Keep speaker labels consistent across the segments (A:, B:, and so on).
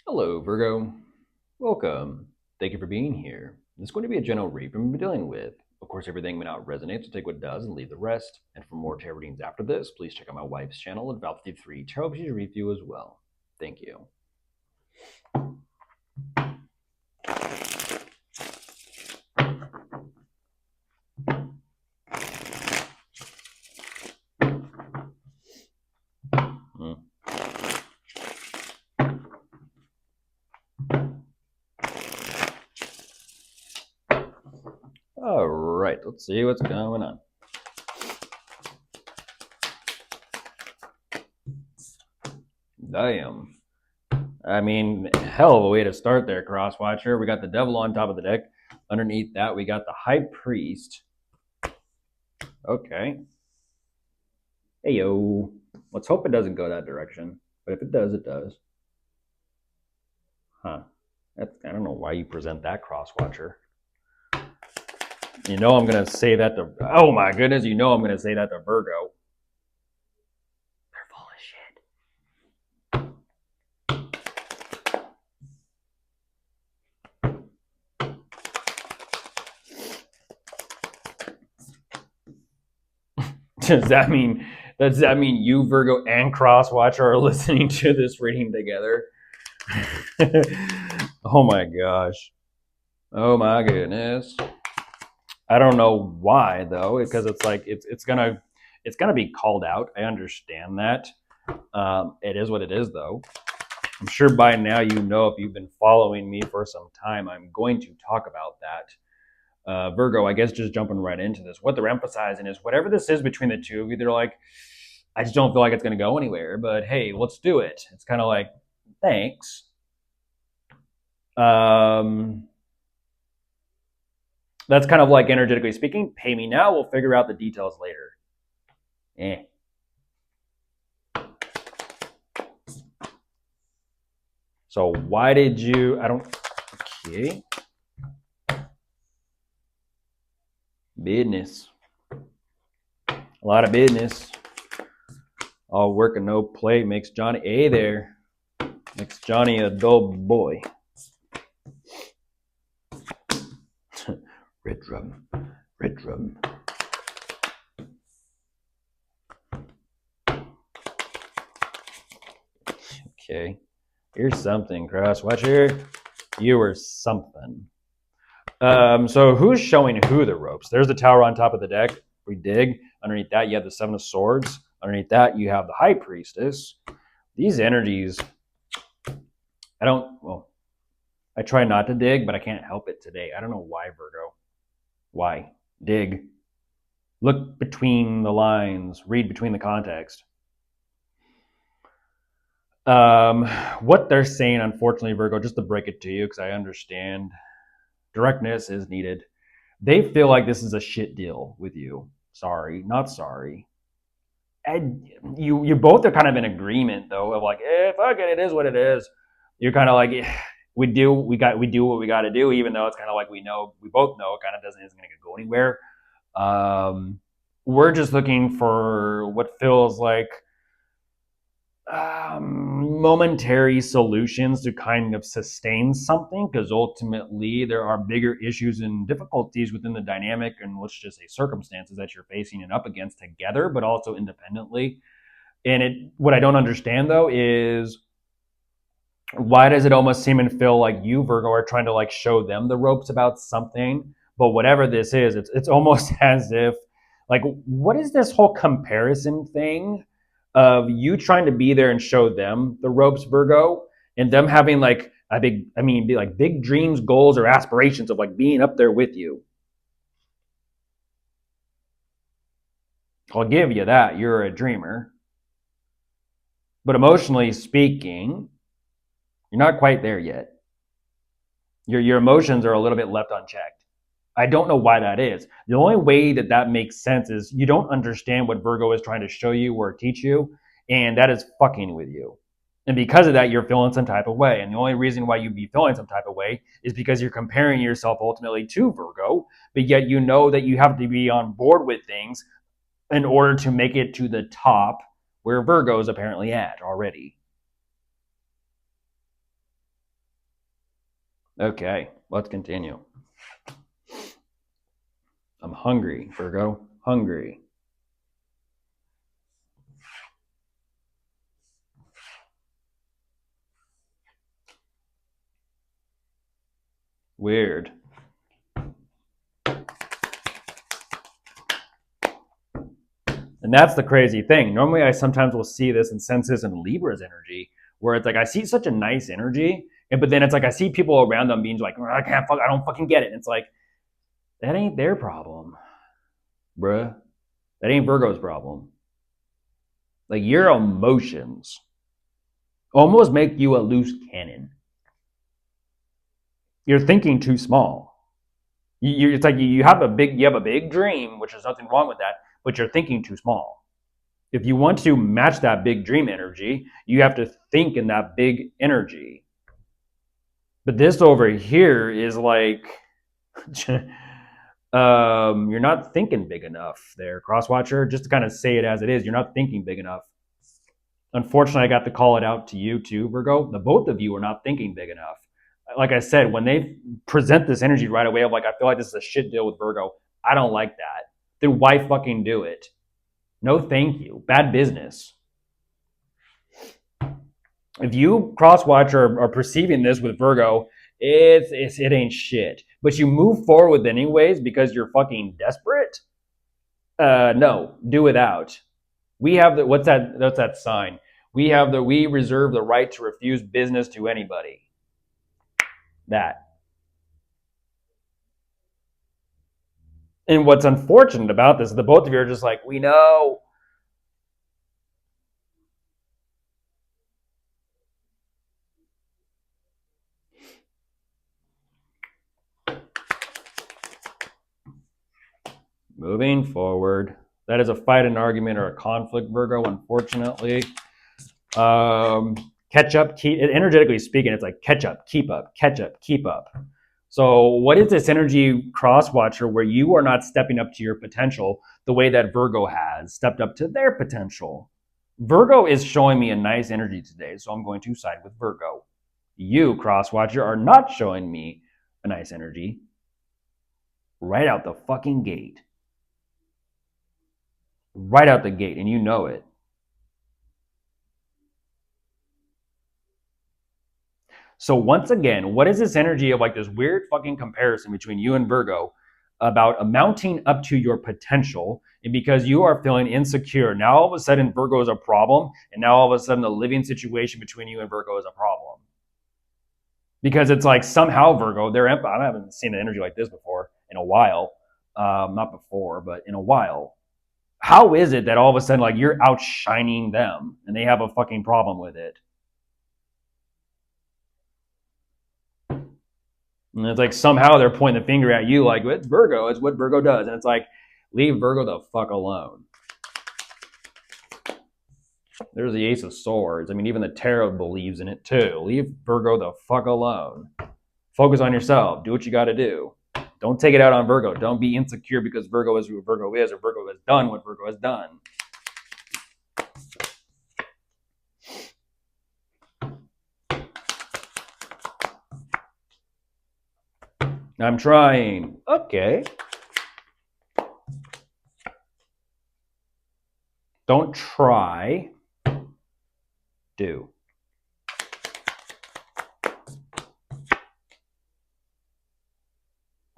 A: Hello, Virgo. Welcome. Thank you for being here. This is going to be a general read from what we're dealing with. Of course, everything may not resonate, so take what does and leave the rest. And for more tarot readings after this, please check out my wife's channel at Val53 Tarot. She's review as well. Thank you. Hmm. All right, let's see what's going on. Damn. I mean, hell of a way to start there, Crosswatcher. We got the devil on top of the deck. Underneath that, we got the high priest. Okay. Hey, yo. Let's hope it doesn't go that direction. But if it does, it does. Huh. I don't know why you present that, Crosswatcher. You know I'm going to say that to... Oh, my goodness. You know I'm going to say that to Virgo. They're full of shit. Does that mean you, Virgo, and Crosswatcher are listening to this reading together? Oh my gosh. Oh my goodness. I don't know why though, because it's like it's gonna be called out. I understand that. It is what it is though. I'm sure by now you know, if you've been following me for some time, I'm going to talk about that. Virgo, I guess just jumping right into this, what they're emphasizing is whatever this is between the two of you, they're like, I just don't feel like it's going to go anywhere, but hey, let's do it. It's kind of like, thanks. That's kind of like, energetically speaking, pay me now, we'll figure out the details later. So why did you, okay. Business. A lot of business. All work and no play makes Johnny A there. Makes Johnny a dull boy. Red drum. Red drum. Okay. Here's something, Crosswatcher. You were something. So who's showing who the ropes? There's the tower on top of the deck. We dig. Underneath that, you have the Seven of Swords. Underneath that, you have the High Priestess. These energies, I try not to dig, but I can't help it today. I don't know why, Virgo. Why? Dig. Look between the lines. Read between the context. What they're saying, unfortunately, Virgo, just to break it to you, because I understand directness is needed. They feel like this is a shit deal with you. Sorry, not sorry. And you both are kind of in agreement though, of like, fuck it, it is what it is. You're kind of like, we do what we got to do, even though it's kind of like we both know it kind of isn't going to go anywhere. We're just looking for what feels like momentary solutions to kind of sustain something, because ultimately there are bigger issues and difficulties within the dynamic and, let's just say, circumstances that you're facing and up against together, but also independently. And what I don't understand though is, why does it almost seem and feel like you, Virgo, are trying to like show them the ropes about something? But whatever this is, it's almost as if, like, what is this whole comparison thing of you trying to be there and show them the ropes, Virgo, and them having like big dreams, goals, or aspirations of like being up there with you? I'll give you that. You're a dreamer. But emotionally speaking, you're not quite there yet. Your emotions are a little bit left unchecked. I don't know why that is. The only way that makes sense is you don't understand what Virgo is trying to show you or teach you, and that is fucking with you. And because of that, you're feeling some type of way. And the only reason why you'd be feeling some type of way is because you're comparing yourself ultimately to Virgo, but yet you know that you have to be on board with things in order to make it to the top where Virgo's apparently at already. Okay, let's continue. I'm hungry, Virgo. Hungry. Weird. And that's the crazy thing. Normally, I sometimes will see this and sense this in Libra's energy, where it's like I see such a nice energy, but then it's like I see people around them being like, I can't fuck, I don't fucking get it. And it's like that ain't their problem, bruh. That ain't Virgo's problem. Like your emotions almost make you a loose cannon. You're thinking too small. It's like you have a big dream, which is nothing wrong with that, but you're thinking too small. If you want to match that big dream energy, you have to think in that big energy. But this over here is like, you're not thinking big enough there, Crosswatcher. Just to kind of say it as it is, you're not thinking big enough. Unfortunately, I got to call it out to you too, Virgo. The both of you are not thinking big enough. Like I said, when they present this energy right away of like, I feel like this is a shit deal with Virgo, I don't like that. Then why fucking do it? No, thank you. Bad business. If you crosswatch are perceiving this with Virgo, it ain't shit. But you move forward anyways because you're fucking desperate. No, do without. We have the what's that? That's that sign. We reserve the right to refuse business to anybody. That. And what's unfortunate about this is the both of you are just like, we know. Moving forward. That is a fight, an argument, or a conflict, Virgo, unfortunately. Catch up, energetically speaking, it's like catch up, keep up, catch up, keep up. So, what is this energy crosswatcher where you are not stepping up to your potential the way that Virgo has stepped up to their potential? Virgo is showing me a nice energy today, so I'm going to side with Virgo. You, crosswatcher, are not showing me a nice energy right out the fucking gate. Right out the gate, and you know it. So once again, what is this energy of like this weird fucking comparison between you and Virgo about amounting up to your potential? And because you are feeling insecure, now all of a sudden Virgo is a problem, and now all of a sudden the living situation between you and Virgo is a problem. Because it's like somehow Virgo, I haven't seen an energy like this before in a while. Not before, but in a while. How is it that all of a sudden like you're outshining them and they have a fucking problem with it? And it's like somehow they're pointing the finger at you like, it's Virgo, it's what Virgo does. And it's like, leave Virgo the fuck alone. There's the Ace of Swords. I mean, even the Tarot believes in it too. Leave Virgo the fuck alone. Focus on yourself. Do what you got to do. Don't take it out on Virgo. Don't be insecure because Virgo is who Virgo is or Virgo has done what Virgo has done. I'm trying. Okay. Don't try. Do.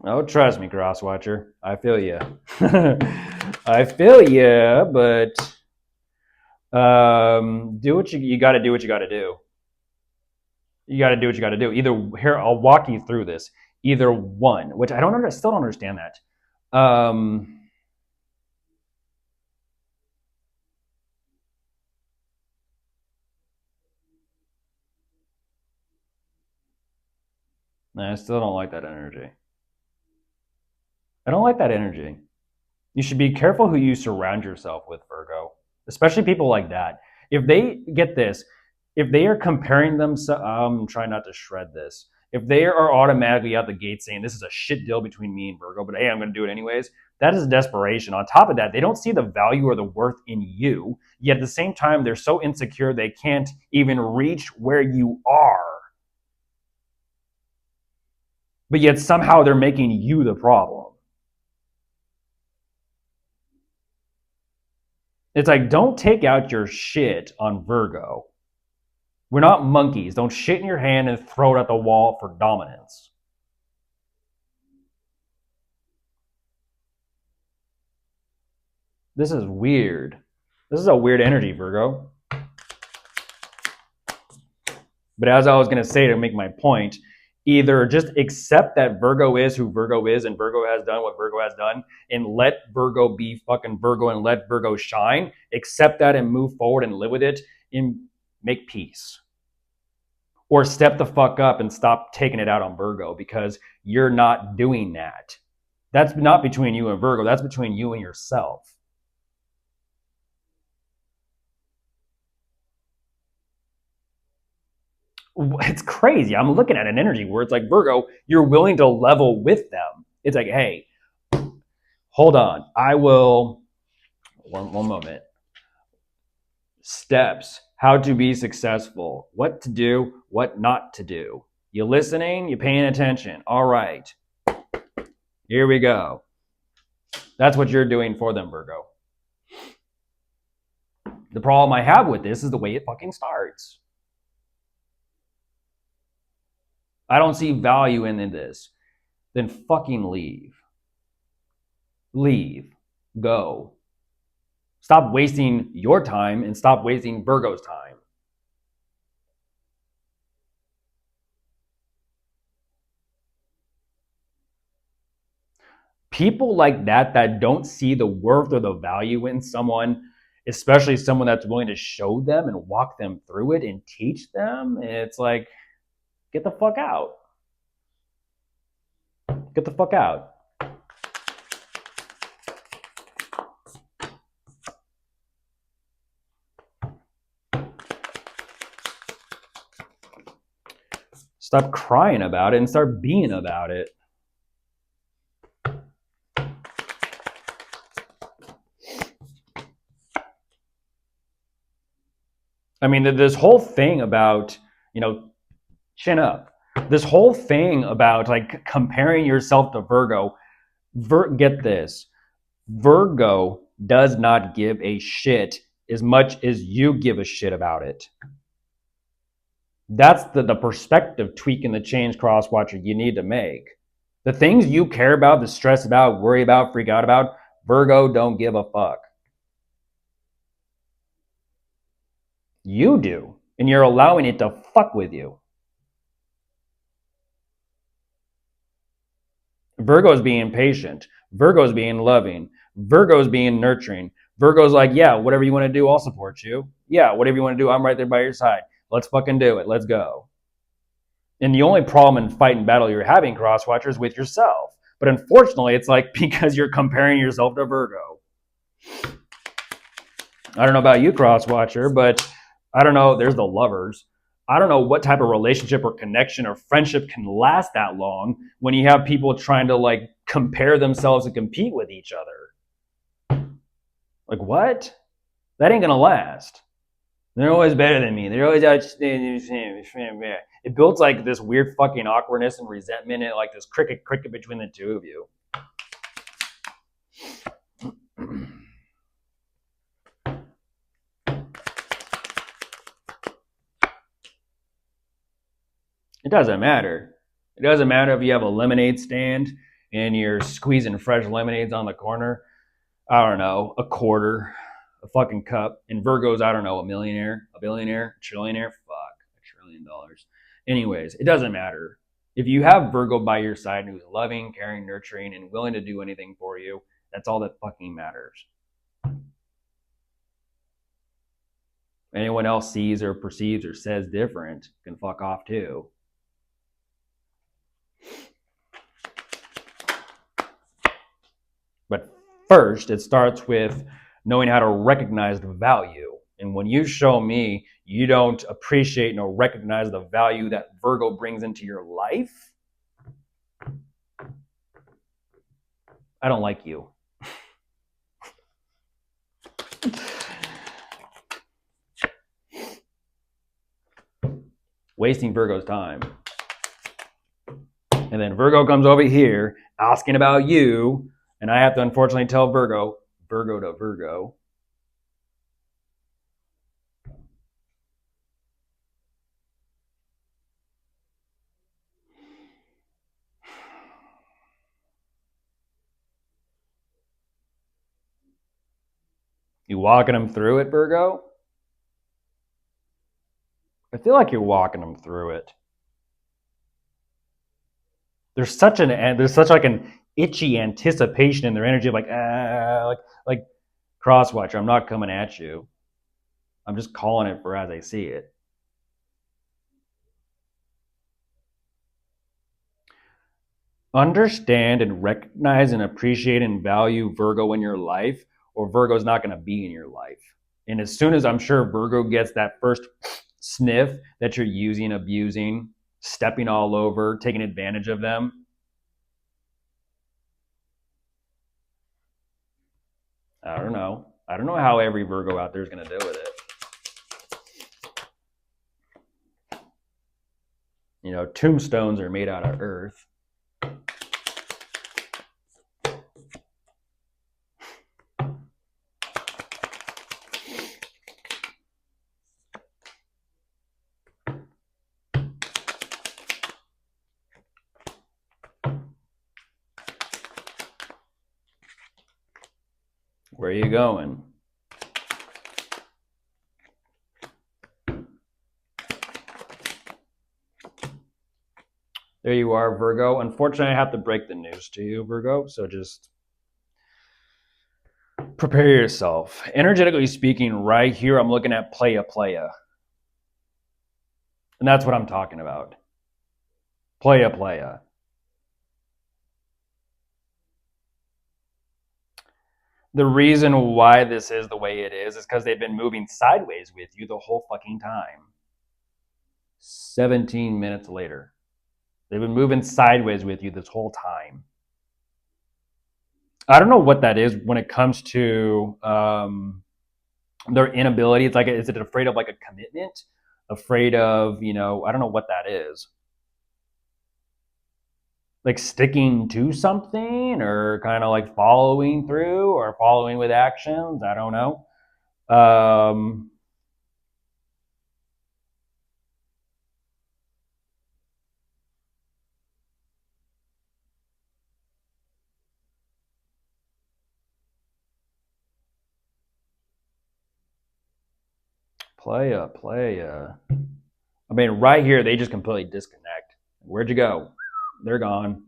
A: Oh, trust me, Crosswatcher. I feel you. I feel you, but do what you got to do. What you got to do. You got to do what you got to do. Either here, I'll walk you through this. Either one, which I still don't understand that. I still don't like that energy. I don't like that energy. You should be careful who you surround yourself with, Virgo, especially people like that. If they get this, if they are comparing themselves, I'm trying not to shred this. If they are automatically out the gate saying this is a shit deal between me and Virgo, but hey, I'm going to do it anyways, that is desperation. On top of that, they don't see the value or the worth in you. Yet at the same time, they're so insecure they can't even reach where you are. But yet somehow they're making you the problem. It's like, don't take out your shit on Virgo. We're not monkeys. Don't shit in your hand and throw it at the wall for dominance. This is weird. This is a weird energy, Virgo. But as I was going to say to make my point, either just accept that Virgo is who Virgo is and Virgo has done what Virgo has done and let Virgo be fucking Virgo and let Virgo shine. Accept that and move forward and live with it and make peace. Or step the fuck up and stop taking it out on Virgo because you're not doing that. That's not between you and Virgo. That's between you and yourself. It's crazy. I'm looking at an energy where it's like, Virgo, you're willing to level with them. It's like, hey, hold on. I will, one moment. Steps, how to be successful, what to do, what not to do. You listening? You paying attention? All right. Here we go. That's what you're doing for them, Virgo. The problem I have with this is the way it fucking starts. I don't see value in this. Then fucking leave. Leave. Go. Stop wasting your time and stop wasting Virgo's time. People like that don't see the worth or the value in someone, especially someone that's willing to show them and walk them through it and teach them, it's like, get the fuck out. Get the fuck out. Stop crying about it and start being about it. I mean, this whole thing about, chin up. This whole thing about like comparing yourself to Virgo, get this. Virgo does not give a shit as much as you give a shit about it. That's the perspective tweak and the change, crosswatcher, you need to make. The things you care about, the stress about, worry about, freak out about, Virgo don't give a fuck. You do, and you're allowing it to fuck with you. Virgo's being patient. Virgo's being loving. Virgo's being nurturing. Virgo's like, yeah, whatever you want to do, I'll support you. Yeah, whatever you want to do, I'm right there by your side. Let's fucking do it. Let's go. And the only problem and fight and battle you're having, crosswatcher, is with yourself. But unfortunately, it's like because you're comparing yourself to Virgo. I don't know about you, crosswatcher, but I don't know. There's the lovers. I don't know what type of relationship or connection or friendship can last that long when you have people trying to like compare themselves and compete with each other. Like, what? That ain't gonna last. They're always better than me. They're always outstanding. It builds like this weird fucking awkwardness and resentment and like this cricket between the two of you. It doesn't matter. It doesn't matter if you have a lemonade stand and you're squeezing fresh lemonades on the corner. I don't know, a quarter, a fucking cup. And Virgo's, I don't know, a millionaire, a billionaire, a trillionaire. Fuck, $1 trillion. Anyways, it doesn't matter. If you have Virgo by your side who's loving, caring, nurturing, and willing to do anything for you, that's all that fucking matters. Anyone else sees or perceives or says different can fuck off too. But first, it starts with knowing how to recognize the value. And when you show me you don't appreciate nor recognize the value that Virgo brings into your life, I don't like you. Wasting Virgo's time. And then Virgo comes over here asking about you, and I have to unfortunately tell Virgo to Virgo. You walking them through it, Virgo? I feel like you're walking them through it. There's such like an itchy anticipation in their energy, like Crosswatcher. I'm not coming at you. I'm just calling it for as I see it. Understand and recognize and appreciate and value Virgo in your life, or Virgo's not going to be in your life. And as soon as I'm sure Virgo gets that first sniff that you're using, abusing, stepping all over, taking advantage of them, I don't know. I don't know how every Virgo out there is going to deal with it. You know, tombstones are made out of earth. Where are you going? There you are, Virgo. Unfortunately, I have to break the news to you, Virgo. So just prepare yourself. Energetically speaking, right here, I'm looking at playa. And that's what I'm talking about. Playa. The reason why this is the way it is because they've been moving sideways with you the whole fucking time. 17 minutes later. They've been moving sideways with you this whole time. I don't know what that is when it comes to their inability. It's like, is it afraid of like a commitment? Afraid of, you know, I don't know what that is. Like sticking to something or kind of like following through or following with actions. I don't know. Playa. I mean, right here, they just completely disconnect. Where'd you go? They're gone.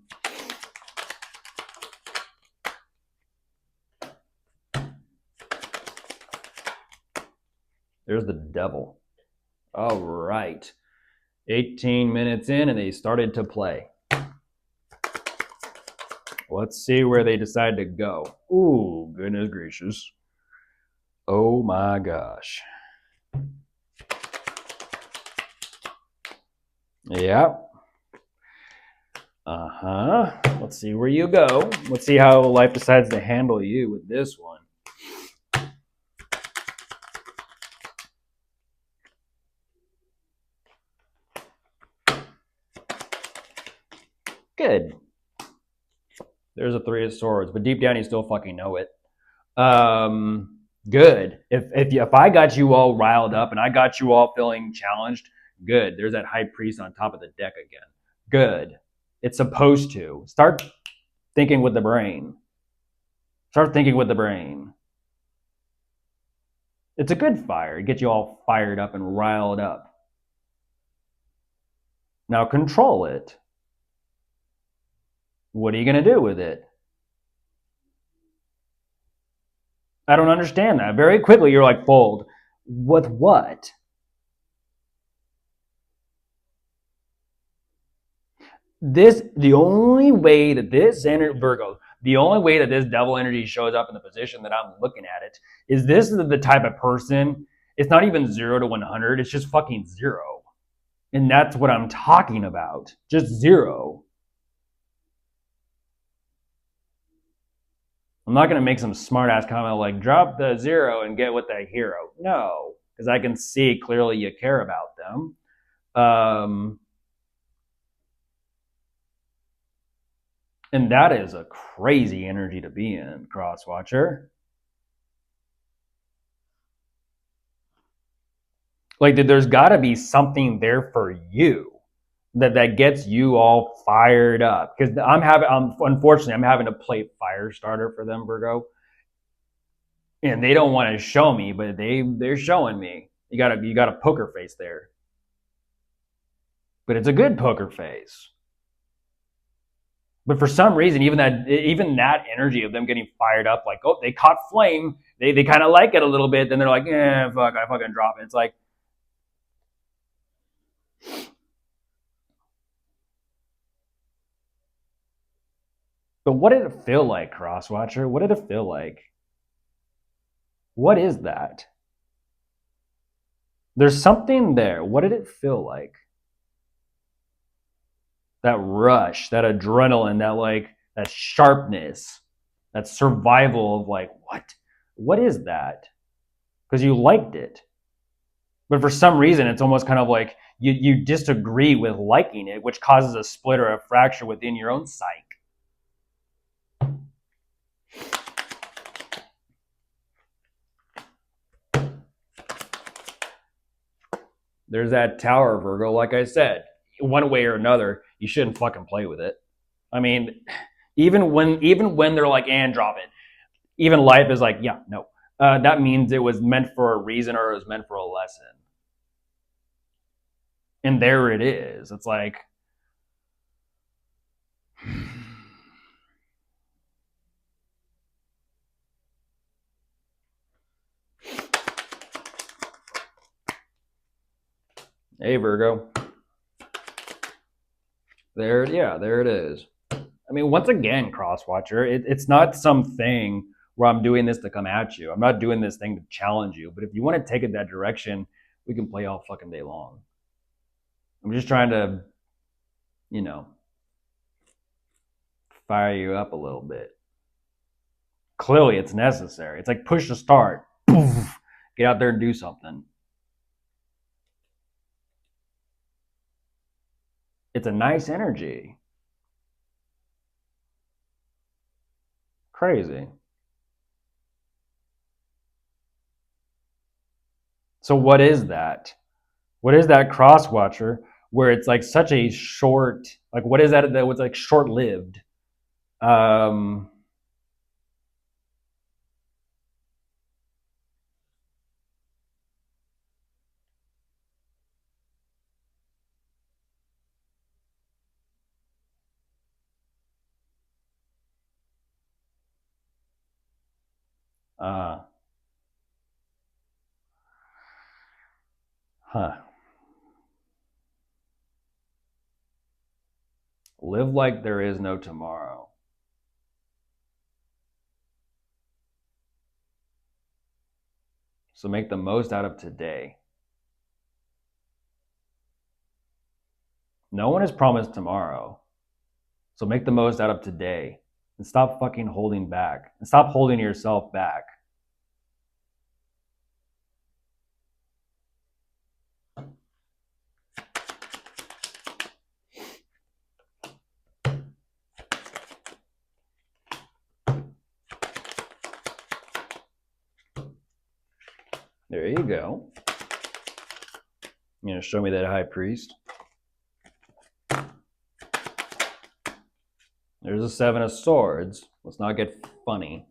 A: There's the devil. All right. 18 minutes in, and they started to play. Let's see where they decide to go. Ooh, goodness gracious. Oh my gosh. Yep. Let's see where you go. Let's see how life decides to handle you with this one. Good. There's a 3 of Swords, but deep down you still fucking know it. Good. If I got you all riled up and I got you all feeling challenged, good. There's that High Priest on top of the deck again. Good. It's supposed to. Start thinking with the brain. Start thinking with the brain. It's a good fire. It gets you all fired up and riled up. Now control it. What are you going to do with it? I don't understand that. Very quickly, you're like, fold. With what? The only way that this Virgo, the only way that this devil energy shows up in the position that I'm looking at it is this is the type of person, it's not even 0 to 100, it's just fucking 0. And that's what I'm talking about. Just 0. I'm not going to make some smart ass comment like drop the 0 and get with the hero. No, because I can see clearly you care about them. And that is a crazy energy to be in, Crosswatcher. Like, there's got to be something there for you that gets you all fired up. Because unfortunately, I'm having to play fire starter for them, Virgo, and they don't want to show me, but they're showing me. You got a poker face there, but it's a good poker face. But for some reason, even that energy of them getting fired up, like, oh, they caught flame, they kind of like it a little bit, then they're like, fuck, I fucking drop it. It's like, but what did it feel like, Crosswatcher? What did it feel like? What is that? There's something there. What did it feel like? That rush, that adrenaline, that sharpness, that survival of like, what is that? Because you liked it. But for some reason, it's almost kind of like you disagree with liking it, which causes a split or a fracture within your own psyche. There's that tower, Virgo. Like I said, one way or another, you shouldn't fucking play with it. I mean, even when they're like, and drop it. Even life is like, yeah, no. That means it was meant for a reason or it was meant for a lesson. And there it is. It's like, hey, Virgo. There it is. I mean, once again, Crosswatcher, it's not something where I'm doing this to come at you. I'm not doing this thing to challenge you. But if you want to take it that direction, we can play all fucking day long. I'm just trying to, fire you up a little bit. Clearly, it's necessary. It's like push to start. Poof, get out there and do something. It's a nice energy. Crazy. So what is that? What is that, Crosswatcher, where it's like such a short, like what is that was like short lived? Um uh huh. Live like there is no tomorrow. So make the most out of today. No one is promised tomorrow. So make the most out of today and stop fucking holding back and stop holding yourself back. There you go. You know, show me that high priest. There's a 7 of swords. Let's not get funny.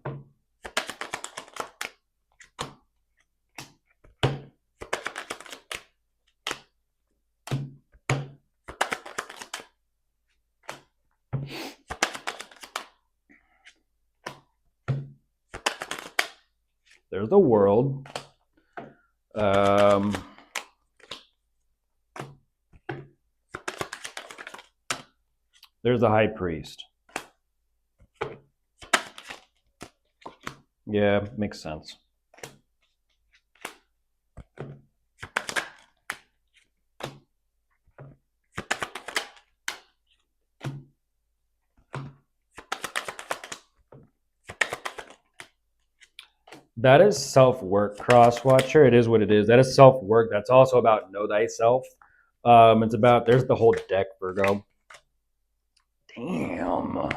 A: There's the world. There's the high priest. Yeah, makes sense. That is self-work, Crosswatcher. It is what it is. That is self-work. That's also about know thyself. It's about, there's the whole deck, Virgo. Damn.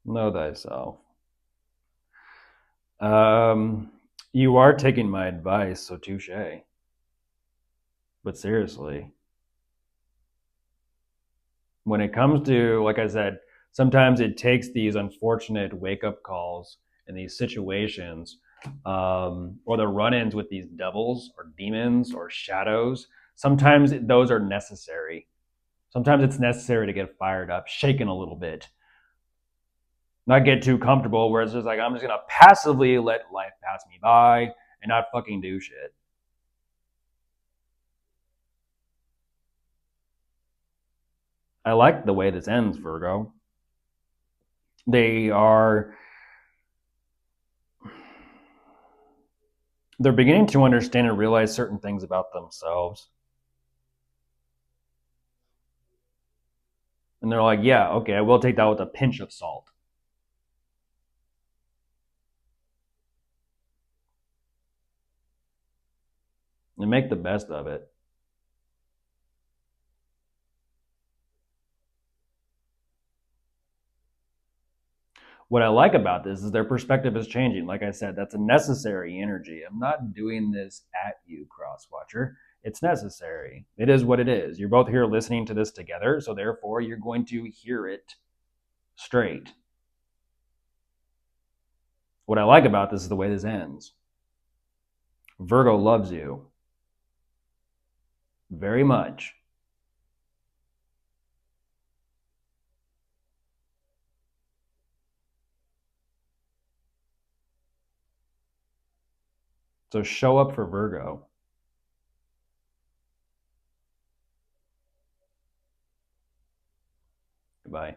A: Know thyself. You are taking my advice, so touche. But seriously, when it comes to, like I said, sometimes it takes these unfortunate wake up calls in these situations, or the run ins with these devils or demons or shadows. Sometimes those are necessary. Sometimes it's necessary to get fired up, shaken a little bit, not get too comfortable where it's just like, I'm just going to passively let life pass me by and not fucking do shit. I like the way this ends, Virgo. They are they're beginning to understand and realize certain things about themselves. And they're like, yeah, okay, I will take that with a pinch of salt and make the best of it. What I like about this is their perspective is changing. Like I said, that's a necessary energy. I'm not doing this at you, Crosswatcher. It's necessary. It is what it is. You're both here listening to this together, so therefore you're going to hear it straight. What I like about this is the way this ends. Virgo loves you very much. So show up for Virgo. Goodbye.